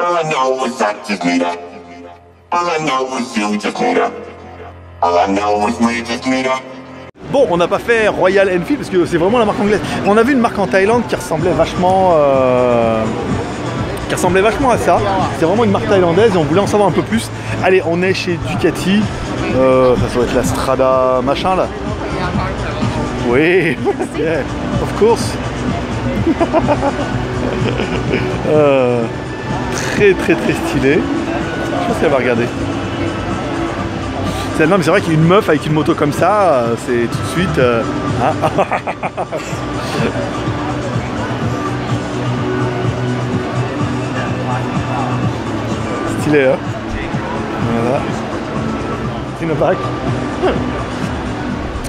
All I know is I just need her. All I know is you just need her. All I know is we just need her. Bon, on n'a pas fait Royal Enfield parce que c'est vraiment la marque anglaise. On a vu une marque en Thaïlande qui ressemblait vachement à ça. C'est vraiment une marque thaïlandaise et on voulait en savoir un peu plus. Allez, on est chez Ducati. Ça doit être la Strada machin là. Oui, yeah, of course. Très stylé. Je sais pas si elle va regarder. Non mais c'est vrai qu'une meuf avec une moto comme ça, c'est tout de suite... hein. Stylé, hein. Voilà. In the back.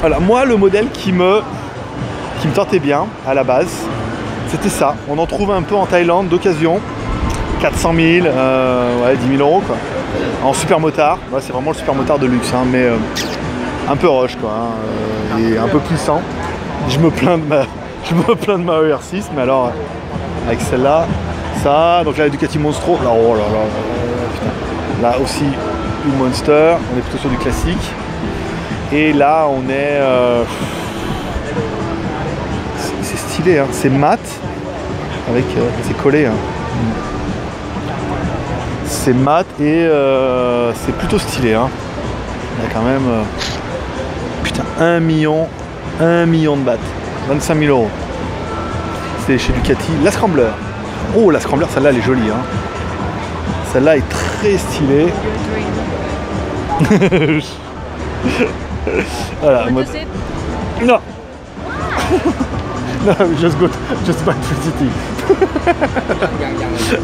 Voilà, moi le modèle qui me tentait bien à la base, c'était ça. On en trouve un peu en Thaïlande d'occasion. 400 000, ouais, 10 000 euros quoi. En super motard, ouais, c'est vraiment le super motard de luxe, hein, mais un peu rush quoi, hein, et un peu puissant. Je me plains de ma ER6, mais alors avec celle-là, ça, donc là la Ducati Monstro, là, oh là là, putain. Là aussi une Monster, on est plutôt sur du classique. Et là on est, c'est stylé, hein, c'est mat, avec, c'est collé. Hein. C'est mat et c'est plutôt stylé, hein. Il y a quand même putain 1 million de bahts, 25 000 euros. C'est chez Ducati, la Scrambler. Oh la Scrambler, celle-là elle est jolie, hein. Celle-là est très stylée. Voilà, mode... Non. No, just buy 3GT.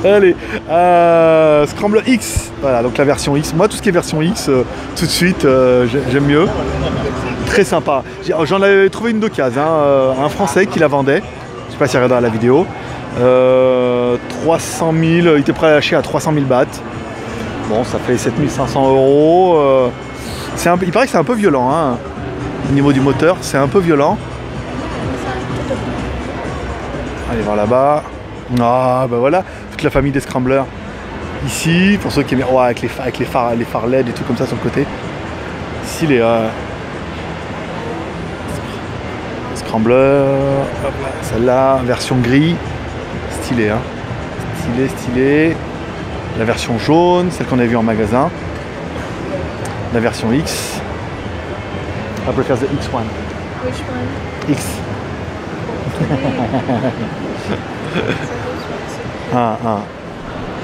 Allez, Scrambler X, voilà, donc la version X. Moi, tout ce qui est version X, tout de suite, j'aime mieux. Très sympa. J'en avais trouvé une d'occasion, hein, un Français qui la vendait. Je sais pas si il regardera la vidéo. 300 000, il était prêt à lâcher à 300 000 bahts. Bon, ça fait 7 500 euros. Il paraît que c'est un peu violent, hein, au niveau du moteur, c'est un peu violent. Allez voir là-bas. Ah bah voilà, toute la famille des Scramblers. Ici, pour ceux qui aiment, ouais, avec les phares LED et tout comme ça sur le côté. Ici les Scrambler, celle-là, version gris. Stylé, hein. Stylé. La version jaune, celle qu'on a vue en magasin. La version X. I prefer the X one. Which one? X.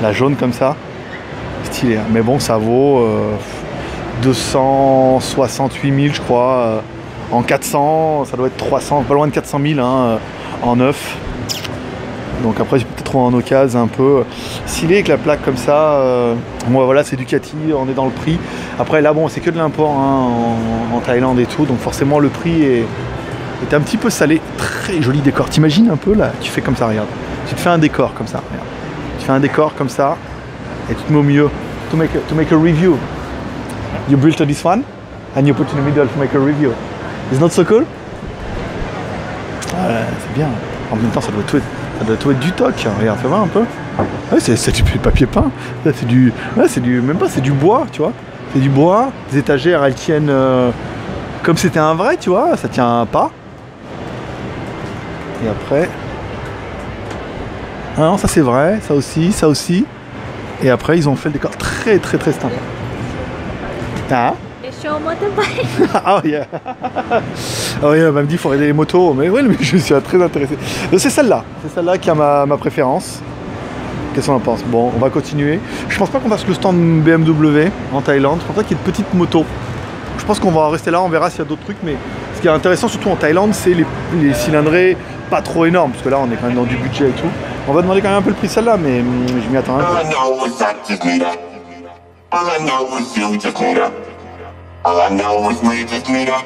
La jaune comme ça, stylé, hein. Mais bon, ça vaut 268 000 je crois, en 400, ça doit être 300, pas loin de 400 000 hein, en neuf. Donc après j'ai peut-être trouvé en occasion un peu stylé avec la plaque comme ça. Moi voilà, c'est Ducati, on est dans le prix. Après là bon, c'est que de l'import, hein, en Thaïlande et tout, donc forcément le prix est un petit peu salé. Très joli décor. T'imagines un peu là, tu fais comme ça, regarde. Tu te fais un décor comme ça, regarde. Tu fais un décor comme ça et tu te mets au milieu. To make a review. You built this one and you put in the middle to make a review. It's not so cool? C'est bien. En même temps, ça doit tout être du toc. Regarde, fais voir un peu. Ouais, c'est du papier peint. C'est du, même pas, c'est du bois, tu vois. C'est du bois. Les étagères, elles tiennent comme c'était un vrai, tu vois. Ça tient pas. Et après, ah non, ça c'est vrai, ça aussi. Et après, ils ont fait le décor très sympa. Ah. They show motorbike. Oh yeah. Oh yeah, elle m'a dit qu'il faut regarder les motos, mais ouais, mais je suis très intéressé. C'est celle-là qui a ma préférence. Qu'est-ce qu'on en pense? Bon, on va continuer. Je pense pas qu'on fasse le stand BMW en Thaïlande. Je pense pas qu'il y ait de petites motos. Je pense qu'on va rester là, on verra s'il y a d'autres trucs, mais ce qui est intéressant surtout en Thaïlande, c'est les cylindrées pas trop énormes, parce que là on est quand même dans du budget et tout. On va demander quand même un peu le prix de celle-là, mais je m'y attends un peu. All I know is I just need her. All I know is you just need her. All I know is we just need her.